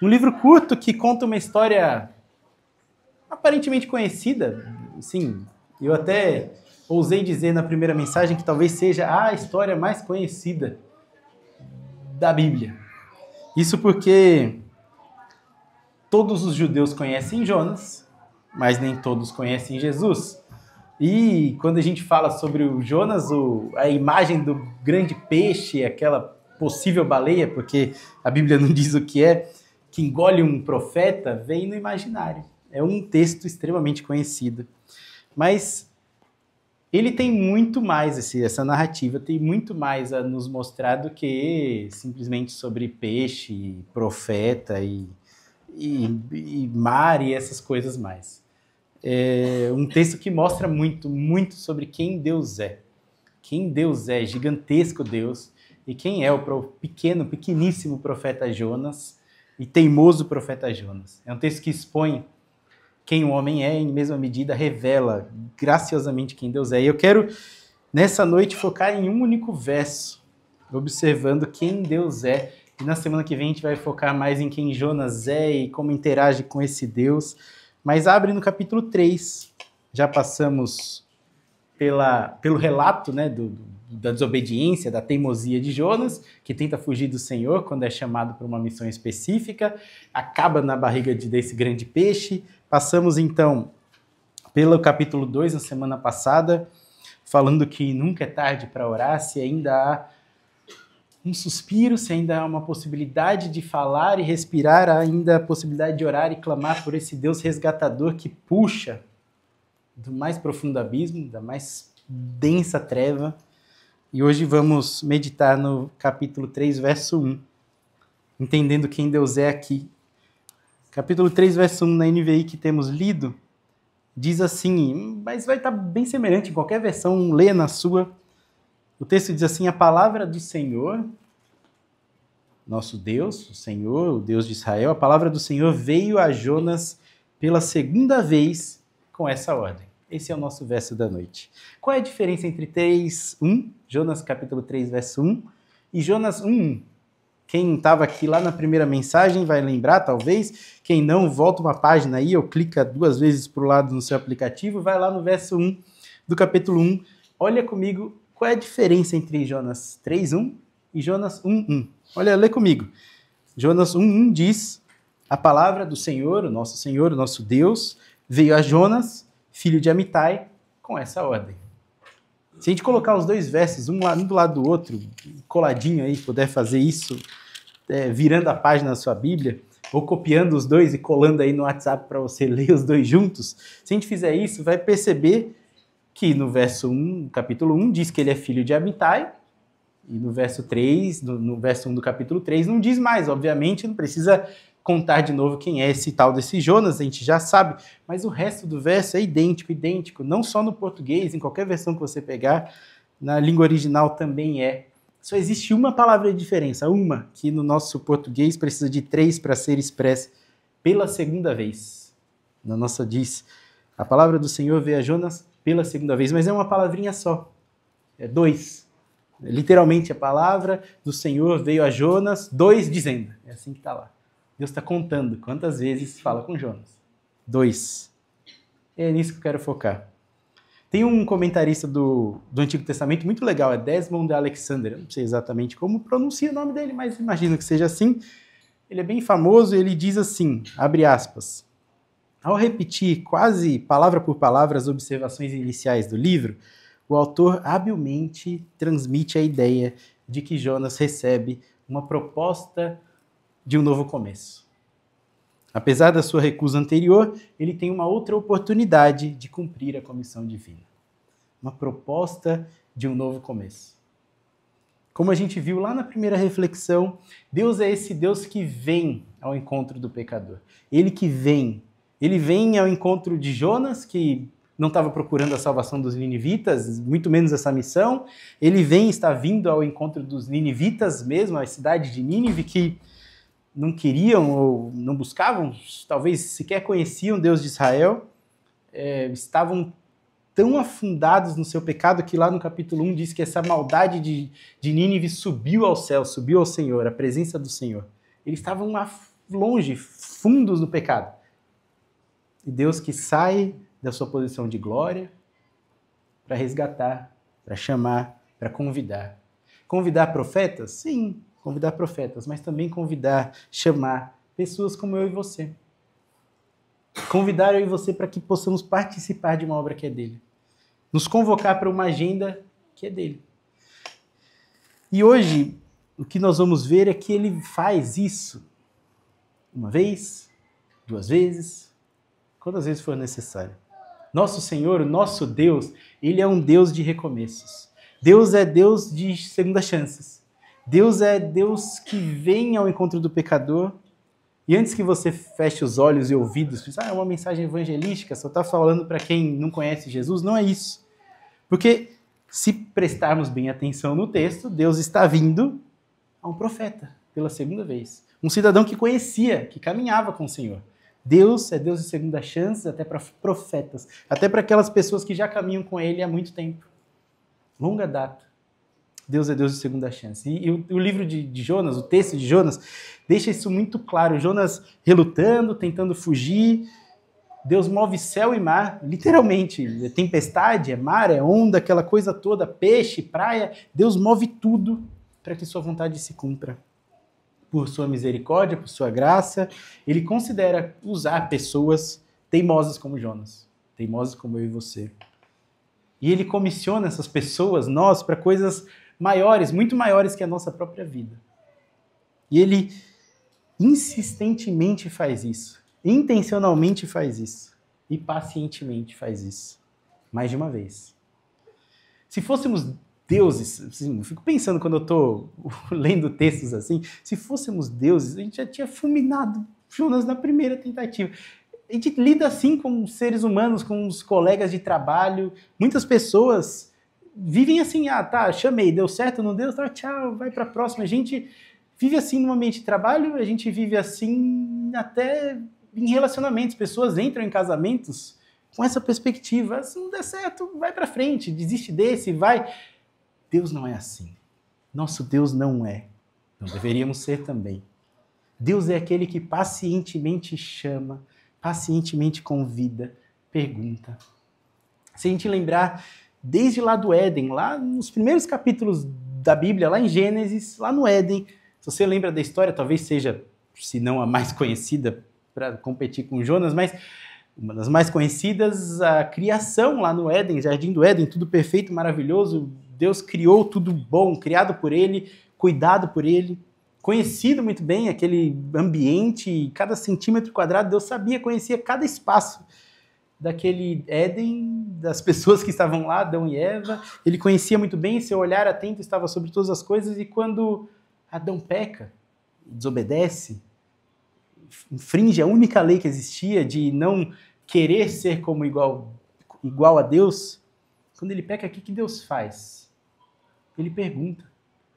Um livro curto que conta uma história aparentemente conhecida. Sim, eu até ousei dizer na primeira mensagem que talvez seja a história mais conhecida da Bíblia. Isso porque todos os judeus conhecem Jonas, mas nem todos conhecem Jesus. E quando a gente fala sobre o Jonas, a imagem do grande peixe, aquela possível baleia, porque a Bíblia não diz o que engole um profeta, vem no imaginário. É um texto extremamente conhecido. Mas ele tem muito mais, essa narrativa tem muito mais a nos mostrar do que simplesmente sobre peixe, profeta e mar e essas coisas mais. É um texto que mostra muito sobre quem Deus é. Quem Deus é, gigantesco Deus, e quem é o pequeníssimo profeta Jonas e teimoso profeta Jonas. É um texto que expõe quem o homem é, em mesma medida revela graciosamente quem Deus é. E eu quero, nessa noite, focar em um único verso, observando quem Deus é. E na semana que vem a gente vai focar mais em quem Jonas é e como interage com esse Deus. Mas abre no capítulo 3. Já passamos pelo relato, né, da desobediência, da teimosia de Jonas, que tenta fugir do Senhor quando é chamado para uma missão específica, acaba na barriga desse grande peixe. Passamos, então, pelo capítulo 2, na semana passada, falando que nunca é tarde para orar, se ainda há um suspiro, se ainda há uma possibilidade de falar e respirar, há ainda a possibilidade de orar e clamar por esse Deus resgatador que puxa do mais profundo abismo, da mais densa treva. E hoje vamos meditar no capítulo 3, verso 1, entendendo quem Deus é aqui. Capítulo 3, verso 1, na NVI que temos lido, diz assim, mas vai estar bem semelhante em qualquer versão, lê na sua. O texto diz assim: a palavra do Senhor, nosso Deus, o Senhor, o Deus de Israel, a palavra do Senhor veio a Jonas pela segunda vez com essa ordem. Esse é o nosso verso da noite. Qual é a diferença entre 3:1, Jonas capítulo 3, verso 1, e Jonas 1:1? Quem estava aqui lá na primeira mensagem vai lembrar, talvez. Quem não, volta uma página aí, ou clica 2 vezes para o lado no seu aplicativo, vai lá no verso 1 do capítulo 1. Olha comigo qual é a diferença entre Jonas 3:1 e Jonas 1:1. Olha, lê comigo. Jonas 1:1 diz: a palavra do Senhor, o nosso Deus, veio a Jonas, filho de Amitai, com essa ordem. Se a gente colocar os dois versos, um do lado do outro, coladinho aí, puder fazer isso, virando a página da sua Bíblia, ou copiando os dois e colando aí no WhatsApp para você ler os dois juntos, se a gente fizer isso, vai perceber que no verso 1, capítulo 1, diz que ele é filho de Amitai, e no verso 3, no verso 1 do capítulo 3, não diz mais, obviamente, não precisa contar de novo quem é esse tal desse Jonas, a gente já sabe, mas o resto do verso é idêntico, não só no português, em qualquer versão que você pegar, na língua original também é. Só existe uma palavra de diferença, uma, que no nosso português precisa de 3 para ser expressa pela segunda vez. Na nossa diz, a palavra do Senhor veio a Jonas pela segunda vez, mas é uma palavrinha só, é 2. Literalmente a palavra do Senhor veio a Jonas, 2 dizendo, é assim que está lá. Deus está contando quantas vezes fala com Jonas. 2. É nisso que eu quero focar. Tem um comentarista do Antigo Testamento muito legal, é Desmond Alexander. Eu não sei exatamente como pronuncia o nome dele, mas imagino que seja assim. Ele é bem famoso e ele diz assim, abre aspas, ao repetir quase palavra por palavra as observações iniciais do livro, o autor habilmente transmite a ideia de que Jonas recebe uma proposta de um novo começo. Apesar da sua recusa anterior, ele tem uma outra oportunidade de cumprir a comissão divina. Uma proposta de um novo começo. Como a gente viu lá na primeira reflexão, Deus é esse Deus que vem ao encontro do pecador. Ele vem ao encontro de Jonas, que não estava procurando a salvação dos ninivitas, muito menos essa missão. Ele está vindo ao encontro dos ninivitas mesmo, a cidade de Nínive, que não queriam ou não buscavam, talvez sequer conheciam Deus de Israel, estavam tão afundados no seu pecado que lá no capítulo 1 diz que essa maldade de Nínive subiu ao céu, subiu ao Senhor, a presença do Senhor. Eles estavam longe, fundos no pecado. E Deus que sai da sua posição de glória para resgatar, para chamar, para convidar. Convidar profetas? Sim, convidar profetas, mas também convidar, chamar pessoas como eu e você. Convidar eu e você para que possamos participar de uma obra que é dele. Nos convocar para uma agenda que é dele. E hoje, o que nós vamos ver é que ele faz isso uma vez, 2 vezes, quantas vezes for necessário. Nosso Senhor, o nosso Deus, ele é um Deus de recomeços. Deus é Deus de segundas chances. Deus é Deus que vem ao encontro do pecador. E antes que você feche os olhos e ouvidos, diz, é uma mensagem evangelística, só está falando para quem não conhece Jesus, não é isso. Porque se prestarmos bem atenção no texto, Deus está vindo a um profeta pela segunda vez. Um cidadão que conhecia, que caminhava com o Senhor. Deus é Deus de segunda chance, até para profetas, até para aquelas pessoas que já caminham com ele há muito tempo. Longa data. Deus é Deus de segunda chance. E o livro de Jonas, o texto de Jonas, deixa isso muito claro. Jonas relutando, tentando fugir. Deus move céu e mar, literalmente. É tempestade, é mar, é onda, aquela coisa toda, peixe, praia. Deus move tudo para que sua vontade se cumpra. Por sua misericórdia, por sua graça, ele considera usar pessoas teimosas como Jonas, teimosas como eu e você. E ele comissiona essas pessoas, nós, para coisas maiores, muito maiores que a nossa própria vida. E ele insistentemente faz isso, intencionalmente faz isso, e pacientemente faz isso, mais de uma vez. Se fôssemos deuses, assim, eu fico pensando quando eu estou lendo textos assim, se fôssemos deuses, a gente já tinha fulminado Jonas na primeira tentativa. A gente lida assim com seres humanos, com os colegas de trabalho. Muitas pessoas vivem assim, chamei, deu certo, não deu, tchau, vai para a próxima. A gente vive assim no ambiente de trabalho, a gente vive assim até em relacionamentos. Pessoas entram em casamentos com essa perspectiva, se não der certo, vai para frente, desiste desse, vai. Deus não é assim. Nosso Deus não é. Não deveríamos ser também. Deus é aquele que pacientemente chama, pacientemente convida, pergunta. Se a gente lembrar, desde lá do Éden, lá nos primeiros capítulos da Bíblia, lá em Gênesis, lá no Éden, se você lembra da história, talvez seja, se não a mais conhecida, para competir com Jonas, mas uma das mais conhecidas, a criação lá no Éden, Jardim do Éden, tudo perfeito, maravilhoso. Deus criou tudo bom, criado por ele, cuidado por ele, conhecido muito bem aquele ambiente, cada centímetro quadrado, Deus sabia, conhecia cada espaço daquele Éden, das pessoas que estavam lá, Adão e Eva. Ele conhecia muito bem, seu olhar atento estava sobre todas as coisas, e quando Adão peca, desobedece, infringe a única lei que existia de não querer ser como igual a Deus, quando ele peca, o que Deus faz? Ele pergunta,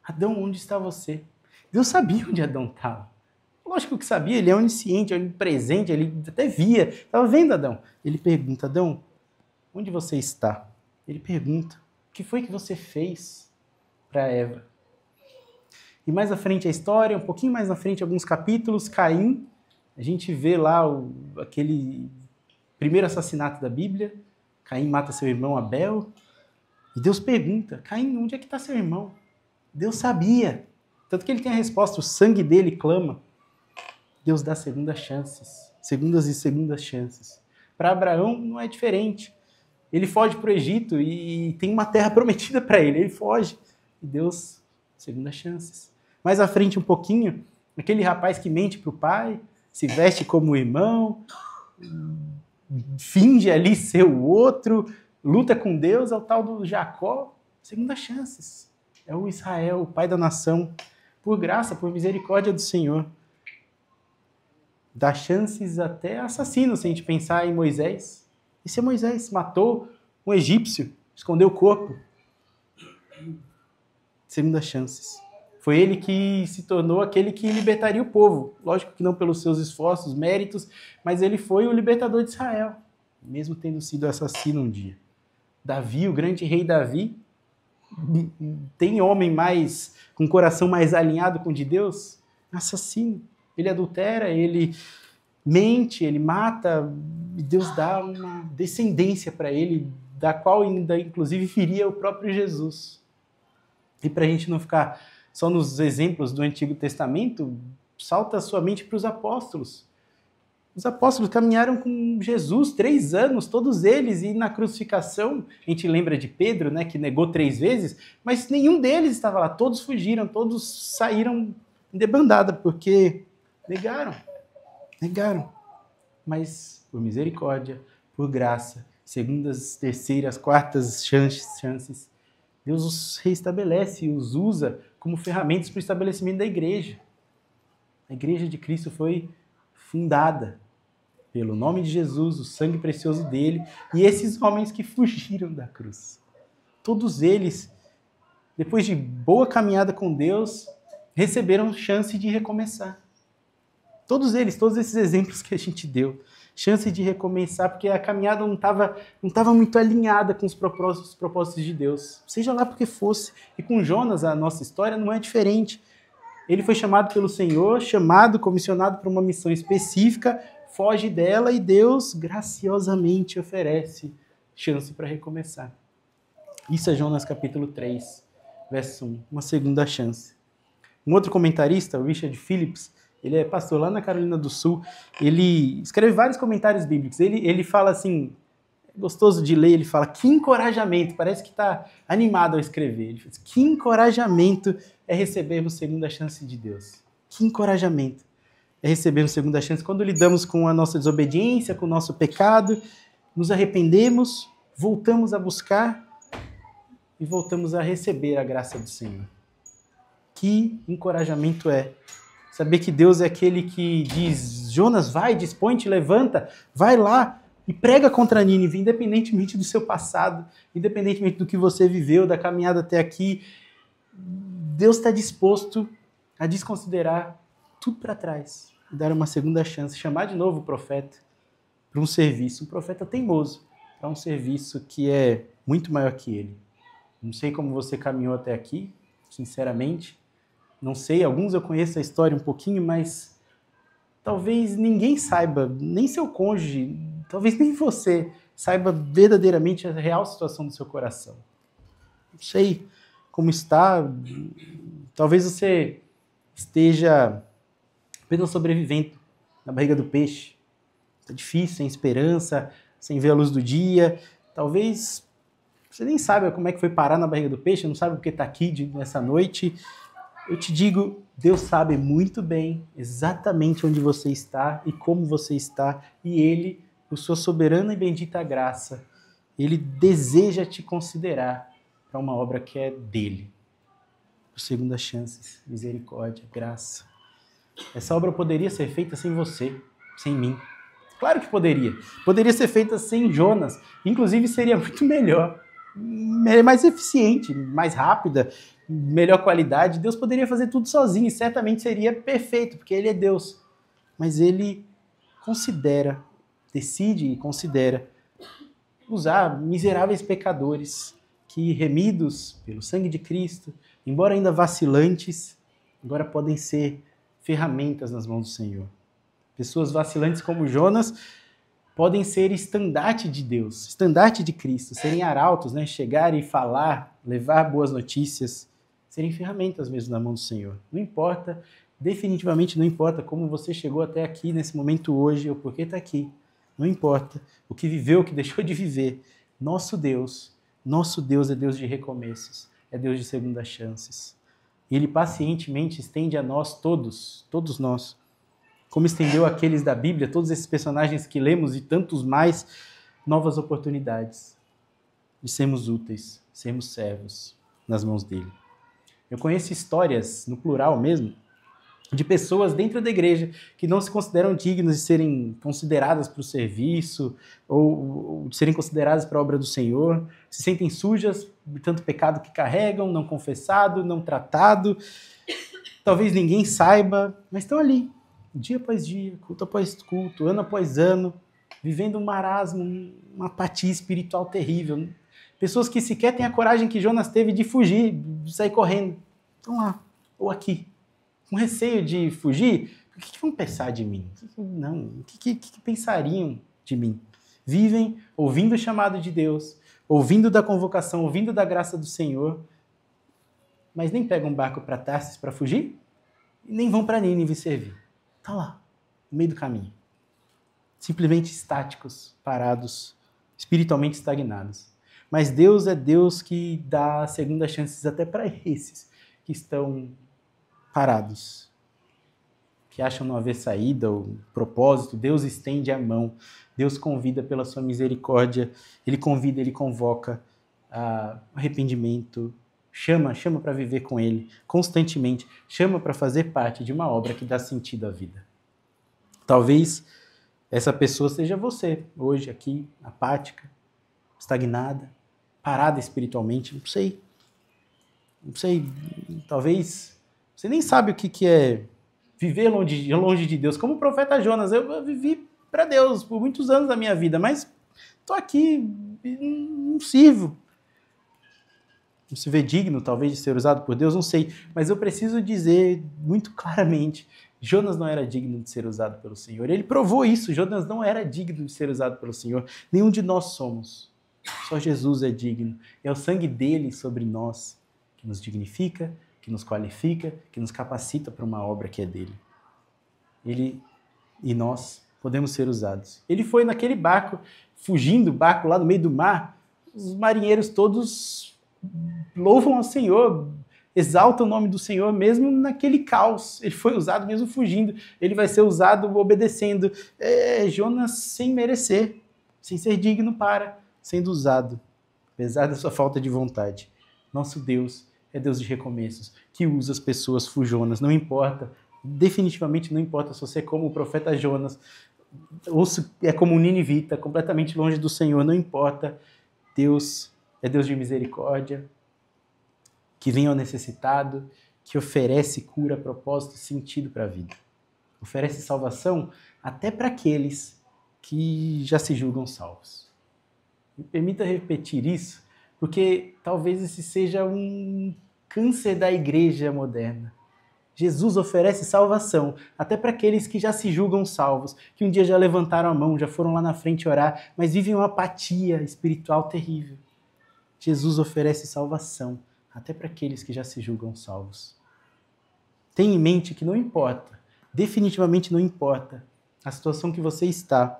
Adão, onde está você? Deus sabia onde Adão estava. Lógico que sabia, ele é onisciente, onipresente, ele até via, estava vendo Adão. Ele pergunta, Adão, onde você está? Ele pergunta, o que foi que você fez para Eva? E mais à frente a história, um pouquinho mais na frente, alguns capítulos, Caim, a gente vê lá aquele primeiro assassinato da Bíblia, Caim mata seu irmão Abel, e Deus pergunta, Caim, onde é que está seu irmão? Deus sabia, tanto que ele tem a resposta, o sangue dele clama. Deus dá segundas chances, segundas e segundas chances. Para Abraão não é diferente. Ele foge para o Egito e tem uma terra prometida para ele, ele foge. E Deus, segundas chances. Mais à frente um pouquinho, aquele rapaz que mente para o pai, se veste como irmão, finge ali ser o outro, luta com Deus, é o tal do Jacó, segundas chances. É o Israel, o pai da nação, por graça, por misericórdia do Senhor. Dá chances até assassino, se a gente pensar em Moisés. Esse é Moisés, matou um egípcio, escondeu o corpo. Segundas chances. Foi ele que se tornou aquele que libertaria o povo. Lógico que não pelos seus esforços, méritos, mas ele foi o libertador de Israel, mesmo tendo sido assassino um dia. Davi, o grande rei Davi, tem homem com coração mais alinhado com o de Deus? Assassino. Ele adultera, ele mente, ele mata, e Deus dá uma descendência para ele, da qual ainda, inclusive, feria o próprio Jesus. E para a gente não ficar só nos exemplos do Antigo Testamento, salta a sua mente para os apóstolos. Os apóstolos caminharam com Jesus 3 anos, todos eles, e na crucificação, a gente lembra de Pedro, né, que negou 3 vezes, mas nenhum deles estava lá, todos fugiram, todos saíram em debandada, porque negaram. Mas por misericórdia, por graça, segundas, terceiras, quartas chances, Deus os reestabelece e os usa como ferramentas para o estabelecimento da igreja. A igreja de Cristo foi fundada pelo nome de Jesus, o sangue precioso dele, e esses homens que fugiram da cruz. Todos eles, depois de boa caminhada com Deus, receberam chance de recomeçar. Todos eles, todos esses exemplos que a gente deu, chance de recomeçar, porque a caminhada não estava muito alinhada com os propósitos de Deus, seja lá porque fosse. E com Jonas, a nossa história não é diferente. Ele foi chamado pelo Senhor, comissionado para uma missão específica, foge dela e Deus graciosamente oferece chance para recomeçar. Isso é Jonas capítulo 3, verso 1, uma segunda chance. Um outro comentarista, o Richard Phillips, ele é pastor lá na Carolina do Sul, ele escreve vários comentários bíblicos, ele fala assim, é gostoso de ler, ele fala, que encorajamento, parece que está animado ao escrever, ele fala, que encorajamento é recebermos segunda chance de Deus, que encorajamento é recebermos segunda chance quando lidamos com a nossa desobediência, com o nosso pecado, nos arrependemos, voltamos a buscar e voltamos a receber a graça do Senhor. Que encorajamento é saber que Deus é aquele que diz, Jonas, vai, dispõe-te, levanta, vai lá e prega contra Nínive, independentemente do seu passado, independentemente do que você viveu, da caminhada até aqui. Deus está disposto a desconsiderar tudo para trás e dar uma segunda chance, chamar de novo o profeta para um serviço, um profeta teimoso, para um serviço que é muito maior que ele. Não sei como você caminhou até aqui, sinceramente, não sei, alguns eu conheço a história um pouquinho, mas talvez ninguém saiba, nem seu cônjuge, talvez nem você saiba verdadeiramente a real situação do seu coração. Não sei como está, talvez você esteja apenas sobrevivendo na barriga do peixe. Está difícil, sem esperança, sem ver a luz do dia. Talvez você nem saiba como é que foi parar na barriga do peixe, não sabe porque está aqui nessa noite. Eu te digo, Deus sabe muito bem exatamente onde você está e como você está, e Ele, por sua soberana e bendita graça, Ele deseja te considerar para uma obra que é dele. Por segunda chances, misericórdia, graça. Essa obra poderia ser feita sem você, sem mim. Claro que poderia. Poderia ser feita sem Jonas. Inclusive seria muito melhor. Mais eficiente, mais rápida, melhor qualidade. Deus poderia fazer tudo sozinho e certamente seria perfeito, porque Ele é Deus. Mas Ele decide e considera usar miseráveis pecadores que, remidos pelo sangue de Cristo, embora ainda vacilantes, agora podem ser ferramentas nas mãos do Senhor. Pessoas vacilantes como Jonas podem ser estandarte de Deus, estandarte de Cristo, serem arautos, né? Chegar e falar, levar boas notícias, serem ferramentas mesmo na mão do Senhor. Não importa, definitivamente não importa como você chegou até aqui nesse momento hoje ou por que está aqui. Não importa o que viveu, o que deixou de viver. Nosso Deus é Deus de recomeços, é Deus de segundas chances. E Ele pacientemente estende a nós todos nós, como estendeu àqueles da Bíblia, todos esses personagens que lemos e tantos mais, novas oportunidades de sermos úteis, sermos servos nas mãos dele. Eu conheço histórias, no plural mesmo, de pessoas dentro da igreja que não se consideram dignas de serem consideradas para o serviço ou de serem consideradas para a obra do Senhor, se sentem sujas de tanto pecado que carregam, não confessado, não tratado, talvez ninguém saiba, mas estão ali, dia após dia, culto após culto, ano após ano, vivendo um marasmo, uma apatia espiritual terrível. Pessoas que sequer têm a coragem que Jonas teve de fugir, de sair correndo. Estão lá, ou aqui, com receio de fugir, porque que vão pensar de mim? Não, o que pensariam de mim? Vivem ouvindo o chamado de Deus, ouvindo da convocação, ouvindo da graça do Senhor, mas nem pegam um barco para Tarsis para fugir, e nem vão para Nínive servir. Está lá, no meio do caminho. Simplesmente estáticos, parados, espiritualmente estagnados. Mas Deus é Deus que dá segunda chances até para esses que estão parados, que acham não haver saída ou propósito. Deus estende a mão, Deus convida pela sua misericórdia, Ele convida, Ele convoca a arrependimento, chama para viver com Ele constantemente, chama para fazer parte de uma obra que dá sentido à vida. Talvez essa pessoa seja você, hoje aqui, apática, estagnada, parada espiritualmente, não sei, talvez você nem sabe o que é viver longe de Deus. Como o profeta Jonas, eu vivi para Deus por muitos anos da minha vida, mas estou aqui, não sirvo. Não se vê digno, talvez, de ser usado por Deus, não sei. Mas eu preciso dizer muito claramente, Jonas não era digno de ser usado pelo Senhor. Ele provou isso, Jonas não era digno de ser usado pelo Senhor. Nenhum de nós somos. Só Jesus é digno. É o sangue dele sobre nós que nos dignifica, que nos qualifica, que nos capacita para uma obra que é dele. Ele e nós podemos ser usados. Ele foi naquele barco, fugindo, barco lá no meio do mar, os marinheiros todos louvam ao Senhor, exaltam o nome do Senhor mesmo naquele caos. Ele foi usado mesmo fugindo, ele vai ser usado obedecendo. Jonas sem merecer, sem ser digno sendo usado, apesar da sua falta de vontade. Nosso Deus é Deus de recomeços, que usa as pessoas fujonas, não importa, definitivamente não importa se você é como o profeta Jonas, ou se é como o ninivita, completamente longe do Senhor, não importa. Deus é Deus de misericórdia, que vem ao necessitado, que oferece cura, propósito, sentido para a vida. Oferece salvação até para aqueles que já se julgam salvos. Me permita repetir isso, porque talvez esse seja um câncer da igreja moderna. Jesus oferece salvação até para aqueles que já se julgam salvos, que um dia já levantaram a mão, já foram lá na frente orar, mas vivem uma apatia espiritual terrível. Jesus oferece salvação até para aqueles que já se julgam salvos. Tenha em mente que não importa, definitivamente não importa a situação que você está.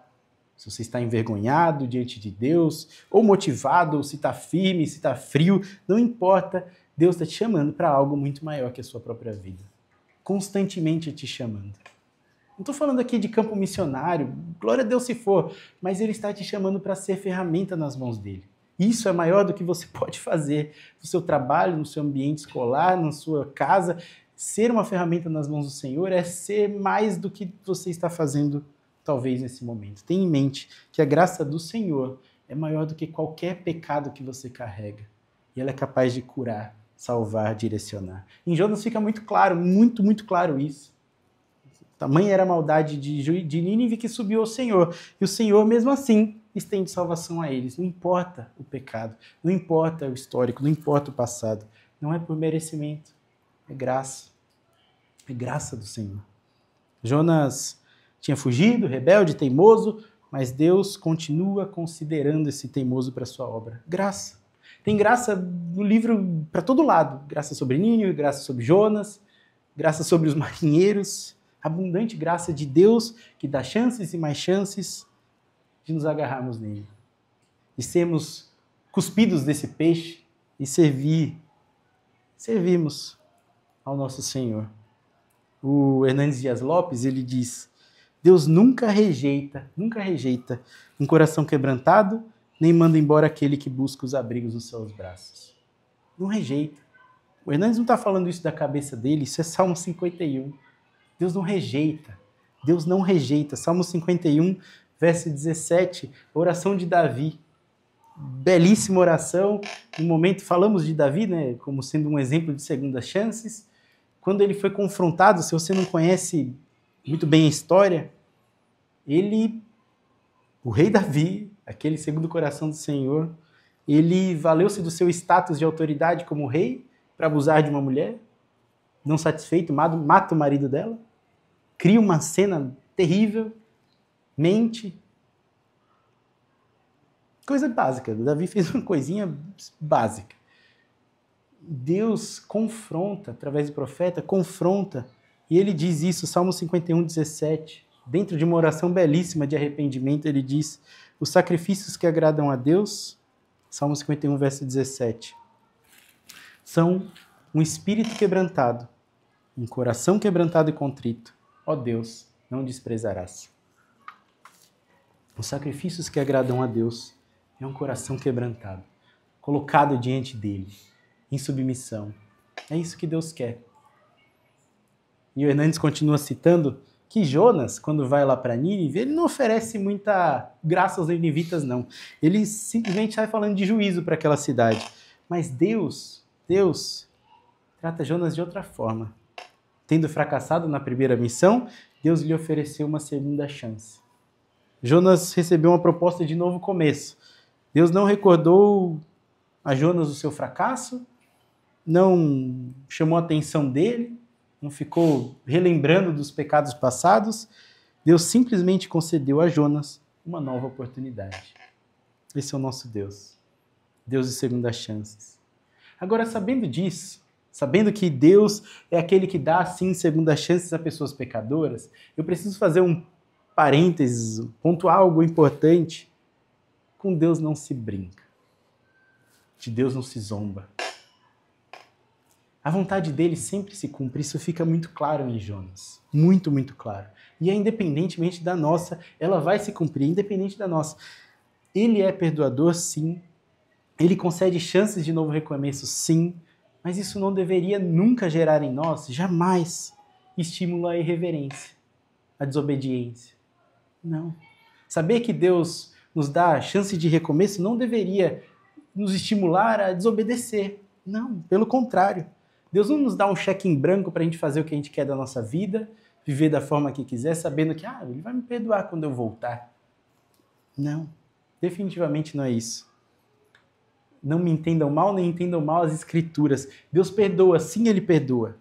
Se você está envergonhado diante de Deus, ou motivado, ou se está firme, se está frio, não importa, Deus está te chamando para algo muito maior que a sua própria vida. Constantemente te chamando. Não estou falando aqui de campo missionário, glória a Deus se for, mas Ele está te chamando para ser ferramenta nas mãos dEle. Isso é maior do que você pode fazer no seu trabalho, no seu ambiente escolar, na sua casa. Ser uma ferramenta nas mãos do Senhor é ser mais do que você está fazendo talvez nesse momento. Tenha em mente que a graça do Senhor é maior do que qualquer pecado que você carrega. E ela é capaz de curar, salvar, direcionar. Em Jonas fica muito claro, muito, muito claro isso. Tamanha era a maldade de Nínive que subiu ao Senhor. E o Senhor, mesmo assim, estende salvação a eles. Não importa o pecado, não importa o histórico, não importa o passado. Não é por merecimento, é graça. É graça do Senhor. Jonas tinha fugido, rebelde, teimoso, mas Deus continua considerando esse teimoso para a sua obra. Graça. Tem graça no livro para todo lado. Graça sobre Nínive, graça sobre Jonas, graça sobre os marinheiros. Abundante graça de Deus que dá chances e mais chances de nos agarrarmos nele. E sermos cuspidos desse peixe e servirmos ao nosso Senhor. O Hernandes Dias Lopes, ele diz: Deus nunca rejeita um coração quebrantado, nem manda embora aquele que busca os abrigos nos seus braços. Não rejeita. O Hernandes não está falando isso da cabeça dele, isso é Salmo 51. Deus não rejeita. Deus não rejeita. Salmo 51, verso 17, oração de Davi. Belíssima oração. No momento falamos de Davi, né, como sendo um exemplo de segundas chances. Quando ele foi confrontado, se você não conhece muito bem a história, o rei Davi, aquele segundo o coração do Senhor, ele valeu-se do seu status de autoridade como rei para abusar de uma mulher, não satisfeito, mata o marido dela, cria uma cena terrível, mente. Coisa básica. Davi fez uma coisinha básica. Deus confronta, através do profeta, confronta, e ele diz isso, Salmo 51, 17, dentro de uma oração belíssima de arrependimento, ele diz, os sacrifícios que agradam a Deus, Salmo 51, verso 17, são um espírito quebrantado, um coração quebrantado e contrito. Ó Deus, não desprezarás. Os sacrifícios que agradam a Deus é um coração quebrantado, colocado diante dele, em submissão. É isso que Deus quer. E o Hernandes continua citando que Jonas, quando vai lá para Nínive, ele não oferece muita graça aos ninivitas, não. Ele simplesmente sai falando de juízo para aquela cidade. Mas Deus trata Jonas de outra forma. Tendo fracassado na primeira missão, Deus lhe ofereceu uma segunda chance. Jonas recebeu uma proposta de novo começo. Deus não recordou a Jonas o seu fracasso, não chamou a atenção dele, não ficou relembrando dos pecados passados. Deus simplesmente concedeu a Jonas uma nova oportunidade. Esse é o nosso Deus. Deus de segundas chances. Agora, sabendo disso, sabendo que Deus é aquele que dá, sim, segundas chances a pessoas pecadoras, eu preciso fazer um parênteses, pontuar algo importante. Com Deus não se brinca. De Deus não se zomba. A vontade dele sempre se cumpre, isso fica muito claro em Jonas. Muito, muito claro. E é independentemente da nossa, ela vai se cumprir, independente da nossa. Ele é perdoador, sim. Ele concede chances de novo recomeço, sim. Mas isso não deveria nunca gerar em nós, jamais, estímulo à irreverência, à desobediência. Não. Saber que Deus nos dá chance de recomeço não deveria nos estimular a desobedecer. Não, pelo contrário. Deus não nos dá um cheque em branco para a gente fazer o que a gente quer da nossa vida, viver da forma que quiser, sabendo que Ele vai me perdoar quando eu voltar. Não, definitivamente não é isso. Não me entendam mal, nem entendam mal as Escrituras. Deus perdoa, sim, Ele perdoa.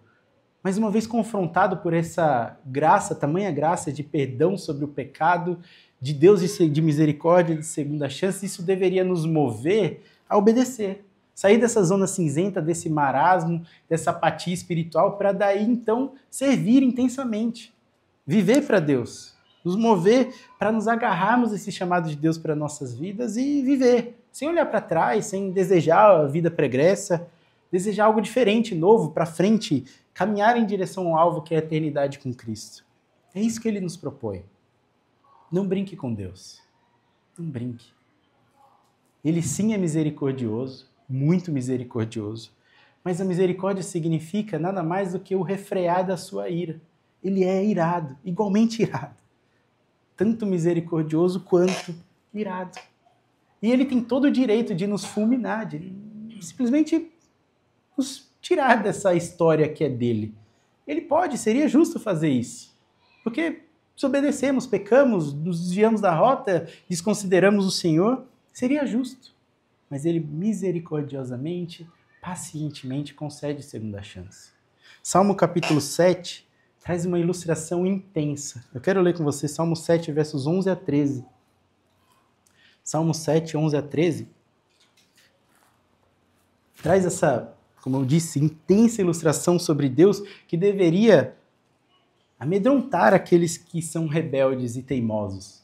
Mas uma vez confrontado por essa graça, tamanha graça de perdão sobre o pecado, de Deus de misericórdia, de segunda chance, isso deveria nos mover a obedecer. Sair dessa zona cinzenta, desse marasmo, dessa apatia espiritual, para daí, então, servir intensamente. Viver para Deus. Nos mover para nos agarrarmos a esse chamado de Deus para nossas vidas e viver. Sem olhar para trás, sem desejar a vida pregressa, desejar algo diferente, novo, para frente, caminhar em direção ao alvo que é a eternidade com Cristo. É isso que Ele nos propõe. Não brinque com Deus. Não brinque. Ele sim é misericordioso, muito misericordioso. Mas a misericórdia significa nada mais do que o refrear da sua ira. Ele é irado, igualmente irado. Tanto misericordioso quanto irado. E ele tem todo o direito de nos fulminar, de simplesmente nos tirar dessa história que é dele. Ele pode, seria justo fazer isso. Porque desobedecemos, pecamos, nos desviamos da rota, desconsideramos o Senhor, seria justo. Mas ele misericordiosamente, pacientemente concede segunda chance. Salmo capítulo 7 traz uma ilustração intensa. Eu quero ler com você Salmo 7, versos 11 a 13. Salmo 7, 11 a 13. Traz essa, como eu disse, intensa ilustração sobre Deus que deveria amedrontar aqueles que são rebeldes e teimosos.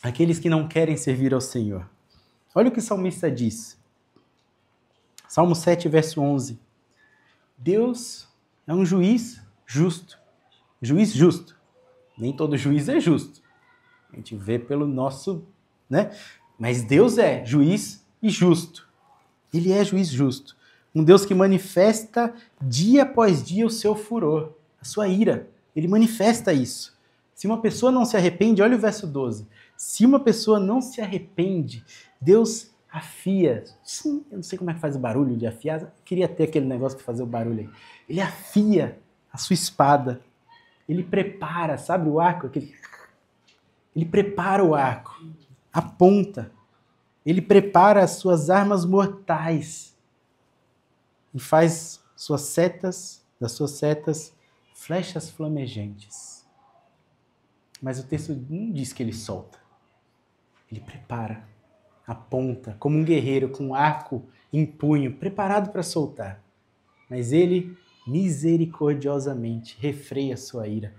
Aqueles que não querem servir ao Senhor. Olha o que o salmista diz. Salmo 7, verso 11. Deus é um juiz justo. Juiz justo. Nem todo juiz é justo. A gente vê pelo nosso, né? Mas Deus é juiz e justo. Ele é juiz justo. Um Deus que manifesta dia após dia o seu furor, a sua ira. Ele manifesta isso. Se uma pessoa não se arrepende, olha o verso 12. Se uma pessoa não se arrepende, Deus afia. Sim, eu não sei como é que faz o barulho de afiar. Eu queria ter aquele negócio para fazer o barulho aí. Ele afia a sua espada. Ele prepara, sabe o arco? Ele prepara o arco, aponta. Ele prepara as suas armas mortais e faz das suas setas, flechas flamejantes. Mas o texto não diz que ele solta. Ele prepara, aponta, como um guerreiro com um arco em punho, preparado para soltar. Mas ele, misericordiosamente, refreia sua ira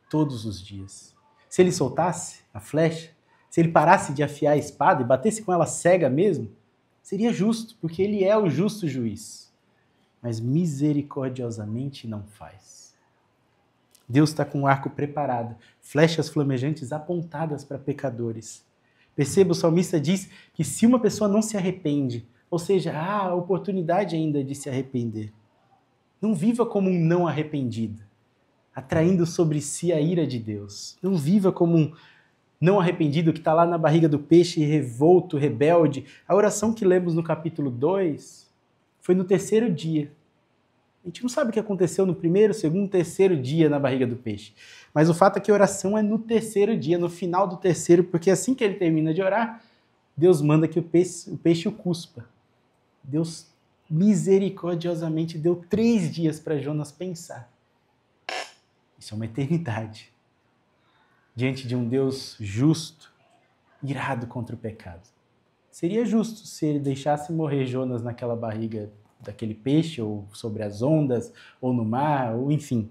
todos os dias. Se ele soltasse a flecha, se ele parasse de afiar a espada e batesse com ela cega mesmo, seria justo, porque ele é o justo juiz. Mas misericordiosamente não faz. Deus está com o arco preparado, flechas flamejantes apontadas para pecadores. Perceba, o salmista diz que se uma pessoa não se arrepende, ou seja, há a oportunidade ainda de se arrepender, não viva como um não arrependido, atraindo sobre si a ira de Deus. Não viva como um não arrependido que está lá na barriga do peixe, revolto, rebelde. A oração que lemos no capítulo 2 foi no 3º dia. A gente não sabe o que aconteceu no 1º, 2º, 3º dia na barriga do peixe. Mas o fato é que a oração é no 3º dia, no final do 3º, porque assim que ele termina de orar, Deus manda que o peixe o cuspa. Deus misericordiosamente deu 3 dias para Jonas pensar. Isso é uma eternidade. Diante de um Deus justo, irado contra o pecado. Seria justo se ele deixasse morrer Jonas naquela barriga daquele peixe, ou sobre as ondas, ou no mar, ou enfim.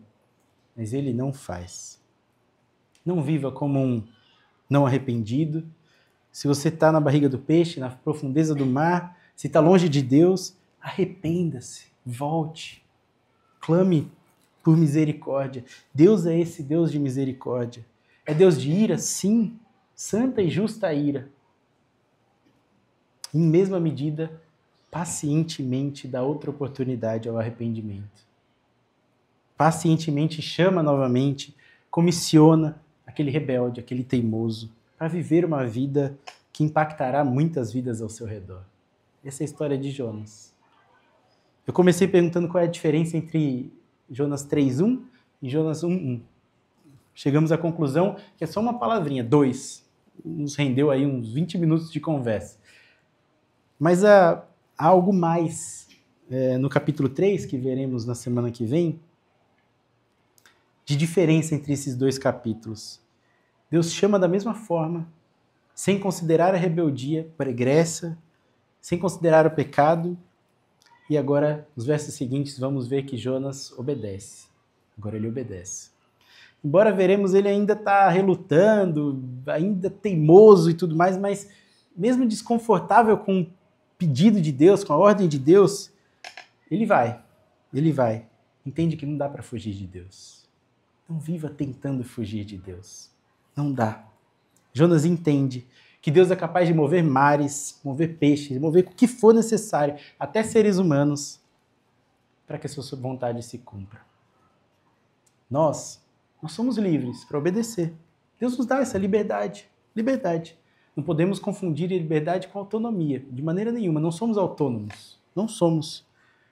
Mas ele não faz. Não viva como um não arrependido. Se você está na barriga do peixe, na profundeza do mar, se está longe de Deus, arrependa-se, volte, clame por misericórdia. Deus é esse Deus de misericórdia. É Deus de ira? Sim, santa e justa ira. Em mesma medida, pacientemente dá outra oportunidade ao arrependimento. Pacientemente chama novamente, comissiona aquele rebelde, aquele teimoso, para viver uma vida que impactará muitas vidas ao seu redor. Essa é a história de Jonas. Eu comecei perguntando qual é a diferença entre Jonas 3:1 e Jonas 1:1. Chegamos à conclusão que é só uma palavrinha, 2. Nos rendeu aí uns 20 minutos de conversa. Mas há algo mais no capítulo 3, que veremos na semana que vem, de diferença entre esses 2 capítulos. Deus chama da mesma forma, sem considerar a rebeldia pregressa, sem considerar o pecado, e agora, nos versos seguintes, vamos ver que Jonas obedece. Agora ele obedece. Embora veremos ele ainda está relutando, ainda teimoso e tudo mais, mas mesmo desconfortável com o pedido de Deus, com a ordem de Deus, ele vai. Entende que não dá para fugir de Deus. Não viva tentando fugir de Deus. Não dá. Jonas entende que Deus é capaz de mover mares, mover peixes, mover o que for necessário, até seres humanos, para que a sua vontade se cumpra. Nós somos livres para obedecer. Deus nos dá essa liberdade. Liberdade. Não podemos confundir liberdade com autonomia. De maneira nenhuma. Não somos autônomos. Não somos.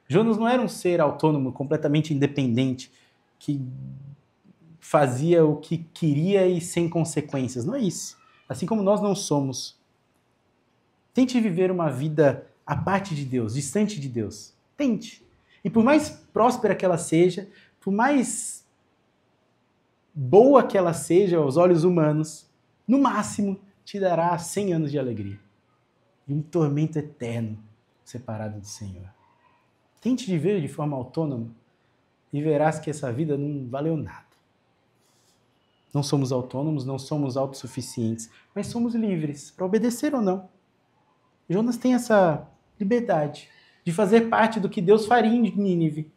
Jonas não era um ser autônomo, completamente independente, que fazia o que queria e sem consequências. Não é isso. Assim como nós não somos. Tente viver uma vida à parte de Deus, distante de Deus. Tente. E por mais próspera que ela seja, por mais boa que ela seja aos olhos humanos, no máximo te dará 100 anos de alegria e um tormento eterno separado do Senhor. Tente viver de forma autônoma e verás que essa vida não valeu nada. Não somos autônomos, não somos autossuficientes, mas somos livres para obedecer ou não. Jonas tem essa liberdade de fazer parte do que Deus faria em Nínive.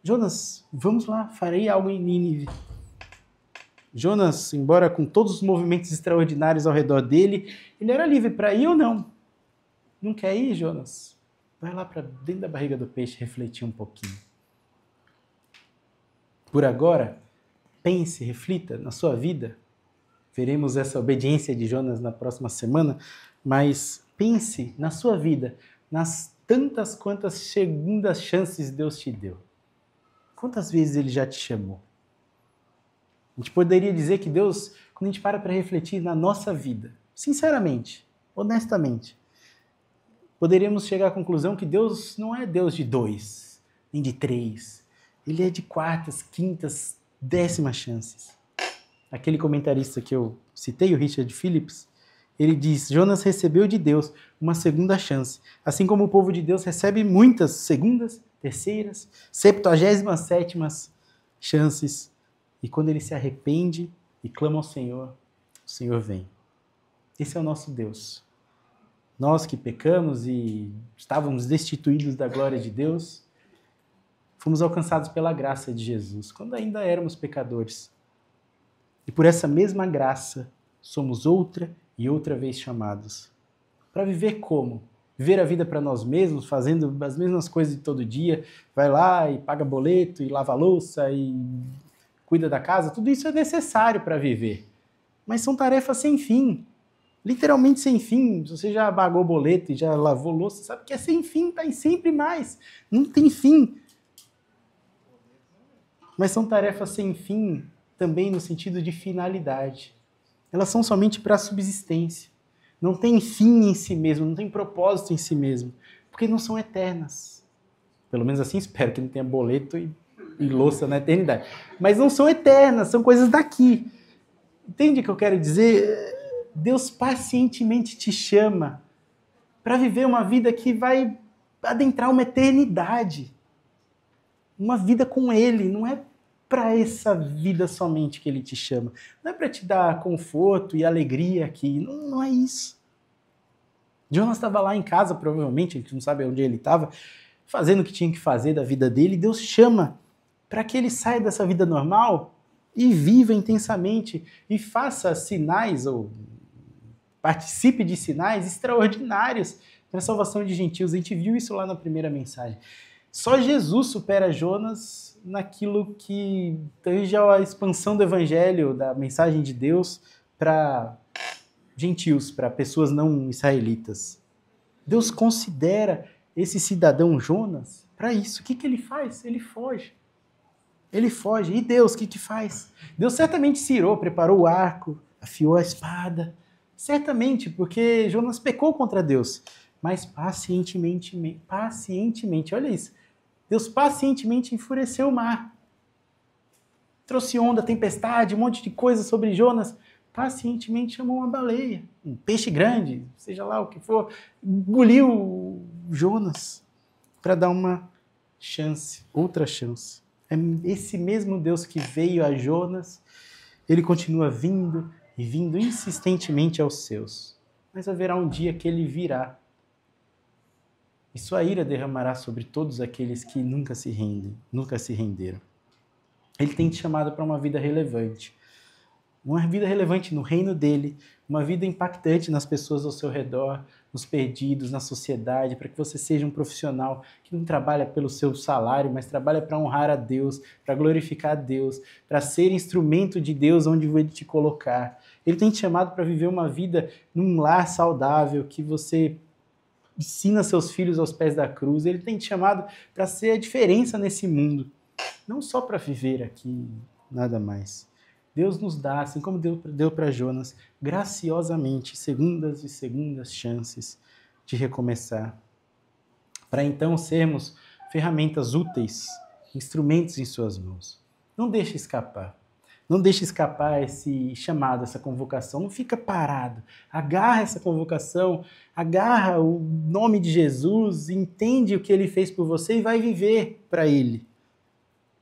Jonas, vamos lá, farei algo em Nínive. Jonas, embora com todos os movimentos extraordinários ao redor dele, ele era livre para ir ou não. Não quer ir, Jonas? Vai lá para dentro da barriga do peixe refletir um pouquinho. Por agora, pense, reflita na sua vida. Veremos essa obediência de Jonas na próxima semana, mas pense na sua vida, nas tantas quantas segundas chances Deus te deu. Quantas vezes Ele já te chamou? A gente poderia dizer que Deus, quando a gente para refletir na nossa vida, sinceramente, honestamente, poderíamos chegar à conclusão que Deus não é Deus de 2, nem de 3. Ele é de quartas, quintas, 10ª chances. Aquele comentarista que eu citei, o Richard Phillips, ele diz, Jonas recebeu de Deus uma 2ª chance, assim como o povo de Deus recebe muitas 2ª, 3ª, 77ª chances, e quando ele se arrepende e clama ao Senhor, o Senhor vem. Esse é o nosso Deus. Nós que pecamos e estávamos destituídos da glória de Deus, fomos alcançados pela graça de Jesus, quando ainda éramos pecadores. E por essa mesma graça, somos outra e outra vez chamados. Para viver como? Viver a vida para nós mesmos, fazendo as mesmas coisas de todo dia, vai lá e paga boleto, e lava a louça, e cuida da casa, tudo isso é necessário para viver. Mas são tarefas sem fim, literalmente sem fim. Se você já pagou boleto e já lavou louça, sabe que é sem fim, tá? E sempre mais, não tem fim. Mas são tarefas sem fim também no sentido de finalidade. Elas são somente para a subsistência. Não tem fim em si mesmo, não tem propósito em si mesmo, porque não são eternas. Pelo menos assim espero, que não tenha boleto e louça na eternidade. Mas não são eternas, são coisas daqui. Entende o que eu quero dizer? Deus pacientemente te chama para viver uma vida que vai adentrar uma eternidade. Uma vida com Ele, não é para essa vida somente que Ele te chama. Não é para te dar conforto e alegria aqui, não é isso. Jonas estava lá em casa, provavelmente, a gente não sabe onde ele estava, fazendo o que tinha que fazer da vida dele, e Deus chama para que ele saia dessa vida normal e viva intensamente e faça sinais, ou participe de sinais extraordinários para a salvação de gentios. A gente viu isso lá na primeira mensagem. Só Jesus supera Jonas naquilo que tange a expansão do evangelho, da mensagem de Deus para gentios, para pessoas não israelitas. Deus considera esse cidadão Jonas para isso. O que ele faz? Ele foge. Ele foge. E Deus, o que faz? Deus certamente se irou, preparou o arco, afiou a espada. Certamente, porque Jonas pecou contra Deus. Mas pacientemente, olha isso. Deus pacientemente enfureceu o mar. Trouxe onda, tempestade, um monte de coisa sobre Jonas. Pacientemente chamou uma baleia, um peixe grande, seja lá o que for, engoliu Jonas para dar uma chance, outra chance. É esse mesmo Deus que veio a Jonas, ele continua vindo e vindo insistentemente aos seus. Mas haverá um dia que ele virá. E sua ira derramará sobre todos aqueles que nunca se renderam. Ele tem te chamado para uma vida relevante. Uma vida relevante no reino dele, uma vida impactante nas pessoas ao seu redor, nos perdidos, na sociedade, para que você seja um profissional que não trabalha pelo seu salário, mas trabalha para honrar a Deus, para glorificar a Deus, para ser instrumento de Deus onde Ele te colocar. Ele tem te chamado para viver uma vida num lar saudável, que você ensina seus filhos aos pés da cruz. Ele tem te chamado para ser a diferença nesse mundo, não só para viver aqui, nada mais. Deus nos dá, assim como deu para Jonas, graciosamente, segundas e segundas chances de recomeçar, para então sermos ferramentas úteis, instrumentos em suas mãos. Não deixe escapar. Não deixe escapar esse chamado, essa convocação. Não fica parado. Agarra essa convocação, agarra o nome de Jesus, entende o que Ele fez por você e vai viver para Ele.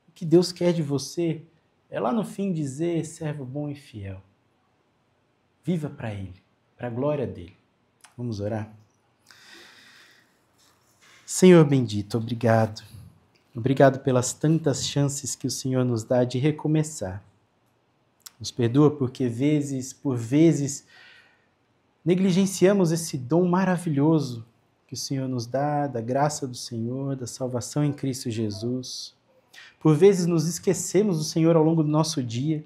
O que Deus quer de você é lá no fim dizer, servo bom e fiel. Viva para Ele, para a glória dEle. Vamos orar? Senhor bendito, obrigado. Obrigado pelas tantas chances que o Senhor nos dá de recomeçar. Nos perdoa porque por vezes, negligenciamos esse dom maravilhoso que o Senhor nos dá, da graça do Senhor, da salvação em Cristo Jesus. Por vezes nos esquecemos do Senhor ao longo do nosso dia.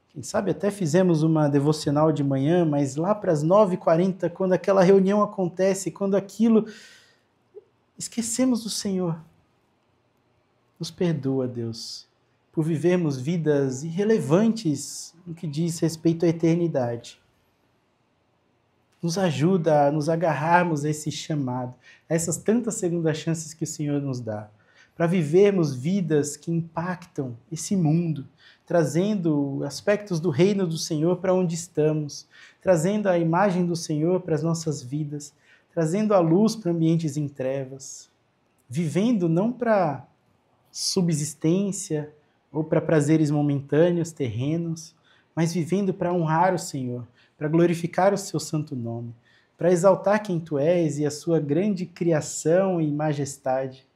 Quem sabe até fizemos uma devocional de manhã, mas lá para as 9h40, quando aquela reunião acontece, quando aquilo... esquecemos do Senhor. Nos perdoa, Deus, por vivermos vidas irrelevantes no que diz respeito à eternidade. Nos ajuda a nos agarrarmos a esse chamado, a essas tantas segundas chances que o Senhor nos dá, para vivermos vidas que impactam esse mundo, trazendo aspectos do reino do Senhor para onde estamos, trazendo a imagem do Senhor para as nossas vidas, trazendo a luz para ambientes em trevas, vivendo não para subsistência ou para prazeres momentâneos, terrenos, mas vivendo para honrar o Senhor, para glorificar o seu santo nome, para exaltar quem tu és e a sua grande criação e majestade,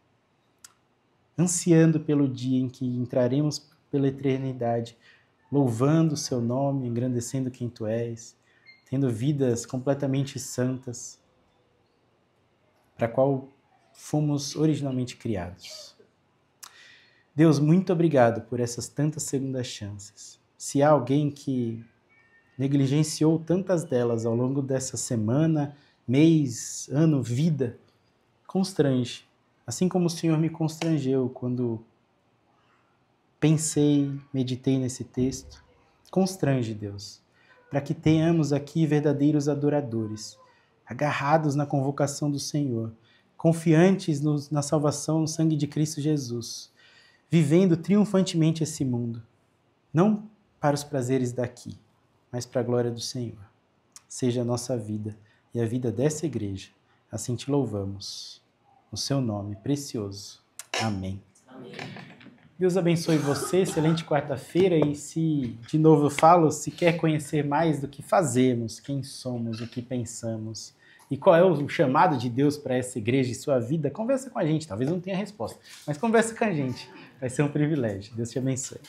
ansiando pelo dia em que entraremos pela eternidade, louvando o seu nome, engrandecendo quem tu és, tendo vidas completamente santas, para a qual fomos originalmente criados. Deus, muito obrigado por essas tantas segundas chances. Se há alguém que negligenciou tantas delas ao longo dessa semana, mês, ano, vida, constrange. Assim como o Senhor me constrangeu quando pensei, meditei nesse texto. Constrange, Deus, para que tenhamos aqui verdadeiros adoradores, agarrados na convocação do Senhor, confiantes na salvação no sangue de Cristo Jesus, vivendo triunfantemente esse mundo, não para os prazeres daqui, mas para a glória do Senhor. Seja a nossa vida e a vida dessa igreja. Assim te louvamos. No seu nome precioso. Amém. Amém. Deus abençoe você, excelente quarta-feira, e se, de novo eu falo, se quer conhecer mais do que fazemos, quem somos, o que pensamos, e qual é o chamado de Deus para essa igreja e sua vida, conversa com a gente, talvez não tenha resposta, mas conversa com a gente, vai ser um privilégio. Deus te abençoe.